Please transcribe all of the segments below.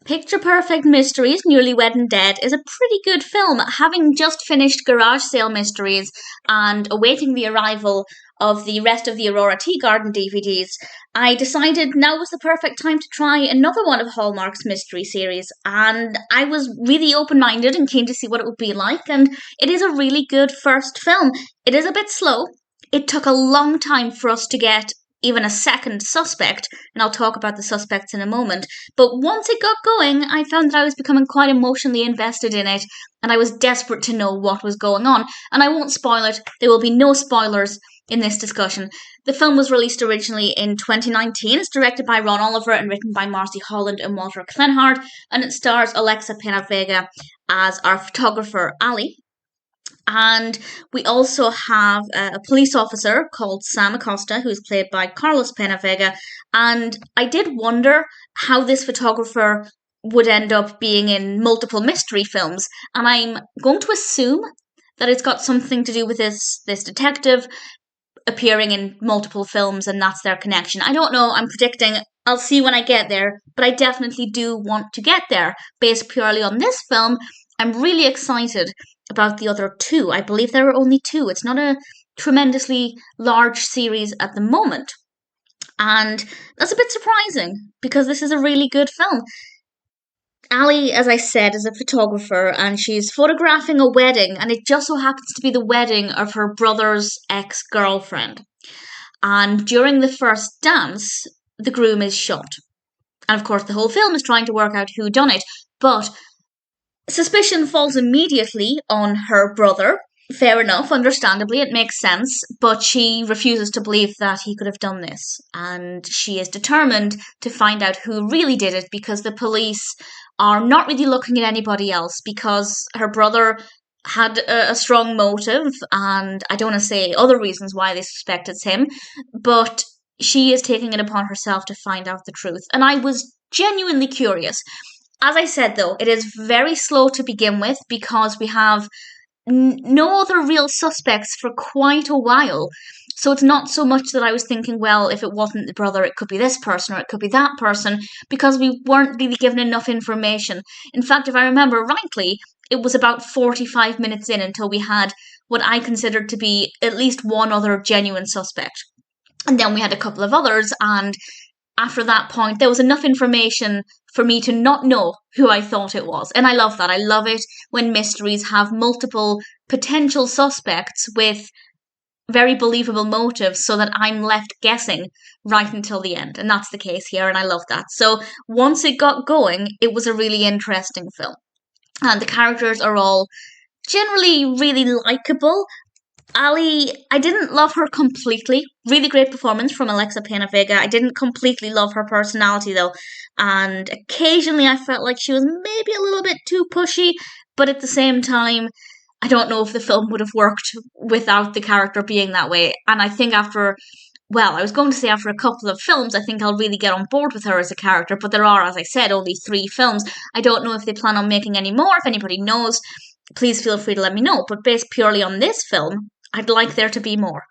Picture Perfect Mysteries, Newlywed and Dead is a pretty good film. Having just finished Garage Sale Mysteries and awaiting the arrival of the rest of the Aurora Tea Garden DVDs, I decided now was the perfect time to try another one of Hallmark's mystery series, and I was really open-minded and keen to see what it would be like, and it is a really good first film. It is a bit slow. It took a long time for us to get even a second suspect, and I'll talk about the suspects in a moment. But once it got going, I found that I was becoming quite emotionally invested in it, and I was desperate to know what was going on. And I won't spoil it, there will be no spoilers in this discussion. The film was released originally in 2019. It's directed by Ron Oliver and written by Marcy, Holland and Walter Klenhard, and it stars Alexa PenaVega as our photographer, Allie. And we also have a police officer called Sam Acosta, who is played by Carlos PenaVega. And I did wonder how this photographer would end up being in multiple mystery films. And I'm going to assume that it's got something to do with this detective appearing in multiple films, and that's their connection. I don't know, I'm predicting. I'll see when I get there, but I definitely do want to get there. Based purely on this film, I'm really excited about the other two. I believe there are only two. It's not a tremendously large series at the moment. And that's a bit surprising, because this is a really good film. Allie, as I said, is a photographer, and she's photographing a wedding, and it just so happens to be the wedding of her brother's ex-girlfriend. And during the first dance, the groom is shot. And of course, the whole film is trying to work out who done it, but suspicion falls immediately on her brother. Fair enough, understandably, it makes sense, but she refuses to believe that he could have done this. And she is determined to find out who really did it, because the police are not really looking at anybody else, because her brother had a strong motive, and I don't want to say other reasons why they suspect it's him, but she is taking it upon herself to find out the truth. And I was genuinely curious. As I said, though, it is very slow to begin with, because we have no other real suspects for quite a while. So it's not so much that I was thinking, well, if it wasn't the brother, it could be this person or it could be that person, because we weren't really given enough information. In fact, if I remember rightly, it was about 45 minutes in until we had what I considered to be at least one other genuine suspect. And then we had a couple of others, and after that point, there was enough information for me to not know who I thought it was. And I love that. I love it when mysteries have multiple potential suspects with very believable motives, so that I'm left guessing right until the end. And that's the case here, and I love that. So once it got going, it was a really interesting film. And the characters are all generally really likable. Allie, I didn't love her completely. Really great performance from Alexa PenaVega. I didn't completely love her personality, though. And occasionally I felt like she was maybe a little bit too pushy, but at the same time, I don't know if the film would have worked without the character being that way. And I think after a couple of films, I think I'll really get on board with her as a character. But there are, as I said, only 3 films. I don't know if they plan on making any more. If anybody knows, please feel free to let me know. But based purely on this film, I'd like there to be more.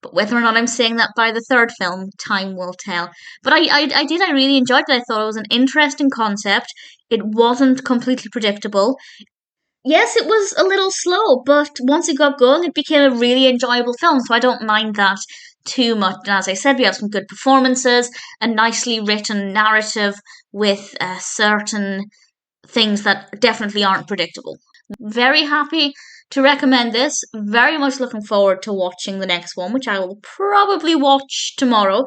But whether or not I'm saying that by the 3rd film, time will tell. But I really enjoyed it. I thought it was an interesting concept. It wasn't completely predictable. Yes, it was a little slow, but once it got going, it became a really enjoyable film, so I don't mind that too much. And as I said, we have some good performances, a nicely written narrative with certain things that definitely aren't predictable. Very happy to recommend this. Very much looking forward to watching the next one, which I will probably watch tomorrow.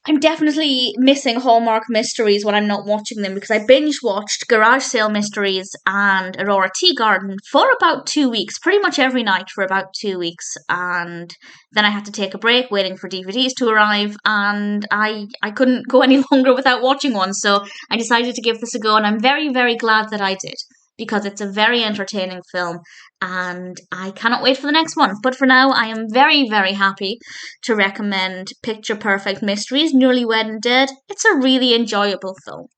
I'm definitely missing Hallmark mysteries when I'm not watching them, because I binge-watched Garage Sale Mysteries and Aurora Tea Garden for about 2 weeks, pretty much every night for about 2 weeks, and then I had to take a break waiting for DVDs to arrive, and I couldn't go any longer without watching one, so I decided to give this a go, and I'm very, very glad that I did, because it's a very entertaining film, and I cannot wait for the next one. But for now, I am very, very happy to recommend Picture Perfect Mysteries, Newlywed and Dead. It's a really enjoyable film.